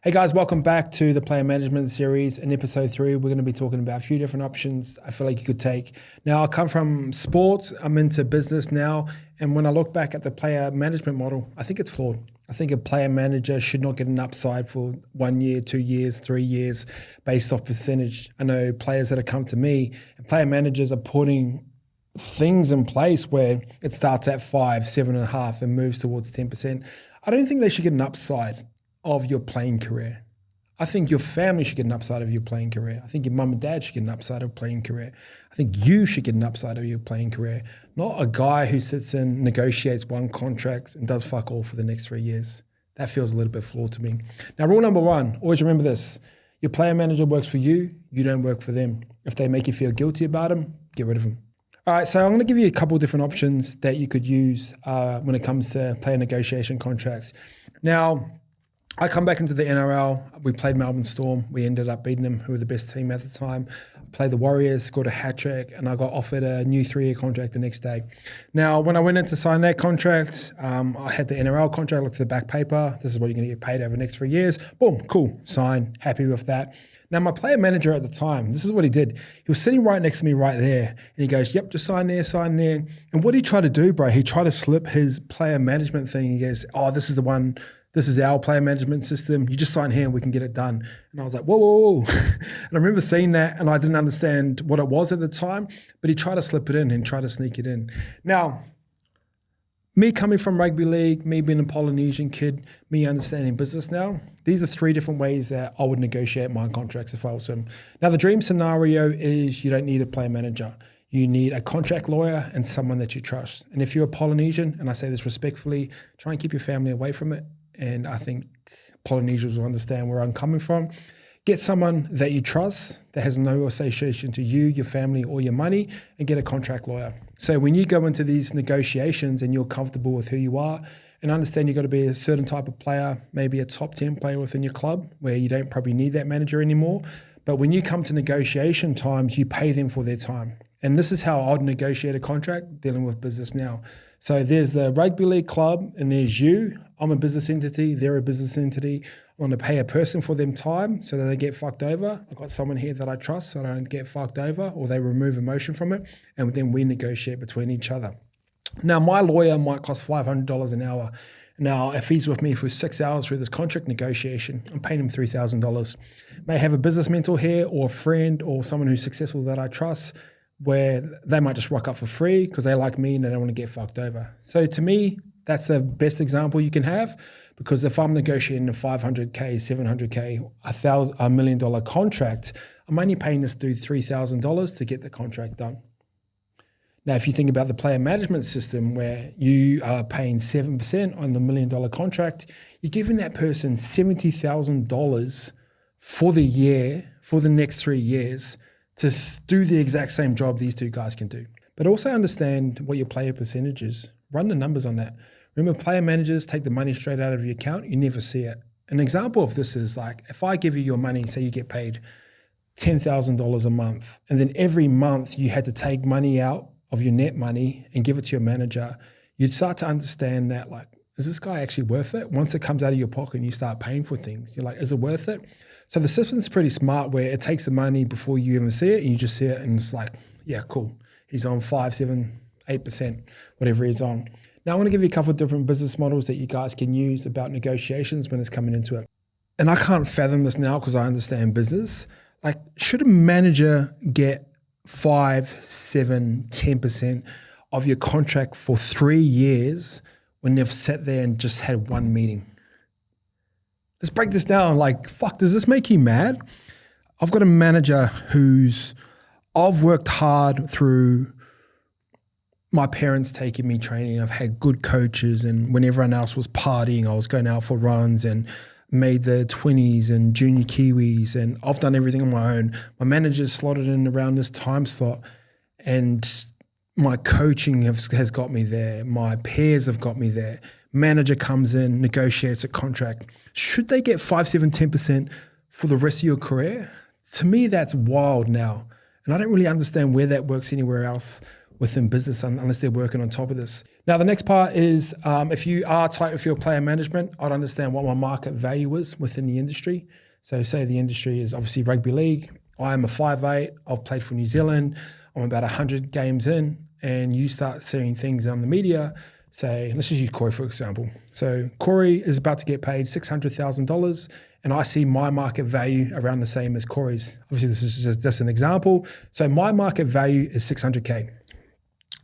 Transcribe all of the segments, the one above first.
Hey guys, welcome back to the Player Management Series. In episode 3, we're going to be talking about a few different options I feel like you could take. Now, I come from sports, I'm into business now, and when I look back at the player management model, I think it's flawed. I think a player manager should not get an upside for 1 year, 2 years, 3 years based off percentage. I know players that have come to me, and player managers are putting things in place where it starts at 5, 7.5 and moves towards 10%. I don't think they should get an upside of your playing career. I think your family should get an upside of your playing career. I think your mum and dad should get an upside of playing career. I think you should get an upside of your playing career, not a guy who sits and negotiates one contract and does fuck all for the next 3 years. That feels a little bit flawed to me. Now, rule number 1, always remember this. Your player manager works for you, you don't work for them. If they make you feel guilty about them, get rid of them. All right, so I'm going to give you a couple of different options that you could use when it comes to player negotiation contracts. Now, I come back into the NRL. We played Melbourne Storm. We ended up beating them, who were the best team at the time. I played the Warriors, scored a hat trick, and I got offered a new 3-year contract the next day. Now, when I went in to sign that contract, I had the NRL contract, looked at the back paper. This is what you're going to get paid over the next 3 years. Boom, cool, sign, happy with that. Now, my player manager at the time, this is what he did. He was sitting right next to me right there, and he goes, yep, just sign there, sign there. And what he tried to do, bro, he tried to slip his player management thing. He goes, oh, this is the one. This is our player management system. You just sign here and we can get it done. And I was like, whoa, whoa, whoa. And I remember seeing that and I didn't understand what it was at the time, but he tried to slip it in and try to sneak it in. Now, me coming from rugby league, me being a Polynesian kid, me understanding business now, these are 3 different ways that I would negotiate my contracts if I was him. Now, the dream scenario is you don't need a player manager. You need a contract lawyer and someone that you trust. And if you're a Polynesian, and I say this respectfully, try and keep your family away from it. And I think Polynesians will understand where I'm coming from. Get someone that you trust, that has no association to you, your family, or your money, and get a contract lawyer. So when you go into these negotiations and you're comfortable with who you are, and understand you've got to be a certain type of player, maybe a top 10 player within your club, where you don't probably need that manager anymore. But when you come to negotiation times, you pay them for their time. And this is how I'd negotiate a contract dealing with business now. So there's the rugby league club and there's you. I'm a business entity, they're a business entity. I want to pay a person for them time so that they get fucked over. I've got someone here that I trust so I don't get fucked over, or they remove emotion from it, and then we negotiate between each other. Now, my lawyer might cost $500 an hour. Now, if he's with me for 6 hours through this contract negotiation, I'm paying him $3,000. May have a business mentor here or a friend or someone who's successful that I trust, where they might just rock up for free because they like me and they don't want to get fucked over. So to me, that's the best example you can have, because if I'm negotiating a $500K, $700K, $1 million contract, I'm only paying this dude $3,000 to get the contract done. Now, if you think about the player management system where you are paying 7% on the $1 million contract, you're giving that person $70,000 for the year, for the next 3 years, to do the exact same job these 2 guys can do. But also understand what your player percentage is. Run the numbers on that. Remember, player managers take the money straight out of your account. You never see it. An example of this is like, if I give you your money, say you get paid $10,000 a month, and then every month you had to take money out of your net money and give it to your manager, you'd start to understand that, like, is this guy actually worth it? Once it comes out of your pocket and you start paying for things, you're like, is it worth it? So the system's pretty smart where it takes the money before you even see it, and you just see it and it's like, yeah, cool. He's on 5, 7, 8%, whatever he's on. Now I want to give you a couple of different business models that you guys can use about negotiations when it's coming into it. And I can't fathom this now because I understand business. Like, should a manager get 5, 7, 10% of your contract for 3 years when they've sat there and just had one meeting? Let's break this down. Like, fuck, does this make you mad? I've got a manager I've worked hard through my parents taking me training. I've had good coaches, and when everyone else was partying, I was going out for runs and made the 20s and junior Kiwis, and I've done everything on my own. My manager's slotted in around this time slot, and my coaching has got me there. My peers have got me there. Manager comes in, negotiates a contract. Should they get 5, 7, 10% for the rest of your career? To me, that's wild now. And I don't really understand where that works anywhere else within business unless they're working on top of this. Now, the next part is if you are tight with your player management, I'd understand what my market value is within the industry. So say the industry is obviously rugby league. I am a 5'8", I've played for New Zealand, I'm about 100 games in, and you start seeing things on the media. Say, let's just use Corey for example. So Corey is about to get paid $600,000 and I see my market value around the same as Corey's. Obviously this is just an example. So my market value is 600K.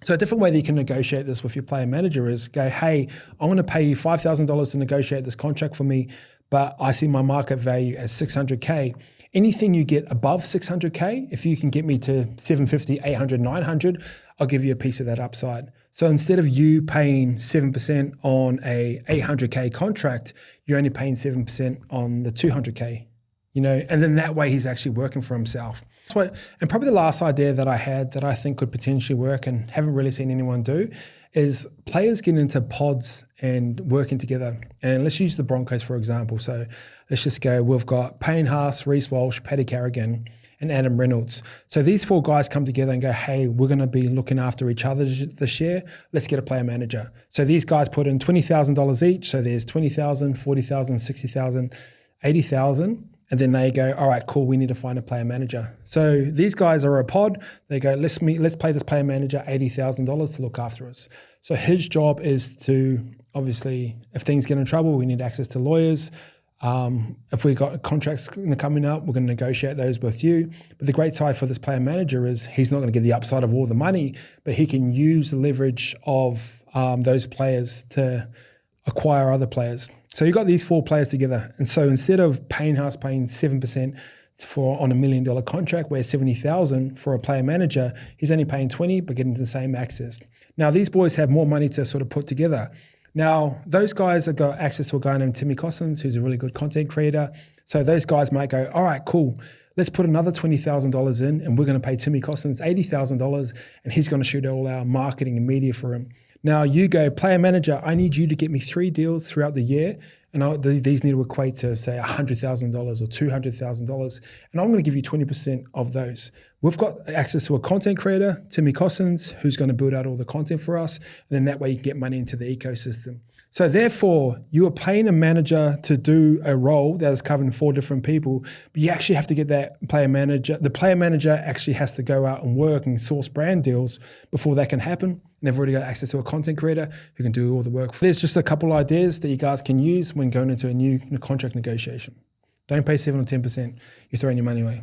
So a different way that you can negotiate this with your player manager is go, hey, I'm going to pay you $5,000 to negotiate this contract for me, but I see my market value as 600K. Anything you get above 600K, if you can get me to 750, 800, 900, I'll give you a piece of that upside. So instead of you paying 7% on a 800K contract, you're only paying 7% on the 200K, and then that way he's actually working for himself. And probably the last idea that I had that I think could potentially work and haven't really seen anyone do is players getting into pods and working together. And let's use the Broncos, for example. So let's just go, we've got Payne Haas, Reece Walsh, Paddy Carrigan, and Adam Reynolds. So these 4 guys come together and go, hey, we're going to be looking after each other this year. Let's get a player manager. So these guys put in $20,000 each. So there's $20,000, $40,000, $60,000, $80,000. And then they go, all right, cool, we need to find a player manager. So these guys are a pod. They go, let's pay this player manager $80,000 to look after us. So his job is to, obviously, if things get in trouble, we need access to lawyers. If we got contracts coming up, we're going to negotiate those with you. But the great side for this player manager is he's not going to get the upside of all the money, but he can use the leverage of those players to acquire other players. So you got these 4 players together. And so instead of Payne Haas paying 7% on $1 million contract, where $70,000 for a player manager, he's only paying 20, but getting the same access. Now these boys have more money to sort of put together. Now, those guys have got access to a guy named Timmy Cossins, who's a really good content creator. So those guys might go, all right, cool. Let's put another $20,000 in and we're going to pay Timmy Cossins $80,000 and he's going to shoot all our marketing and media for him. Now you go, player manager, I need you to get me 3 deals throughout the year and these need to equate to say $100,000 or $200,000 and I'm going to give you 20% of those. We've got access to a content creator, Timmy Cossins, who's going to build out all the content for us and then that way you can get money into the ecosystem. So therefore, you are paying a manager to do a role that is covering 4 different people, but you actually have to get that player manager. The player manager actually has to go out and work and source brand deals before that can happen. And they've already got access to a content creator who can do all the work. There's just a couple ideas that you guys can use when going into a new contract negotiation. Don't pay 7 or 10%. You're throwing your money away.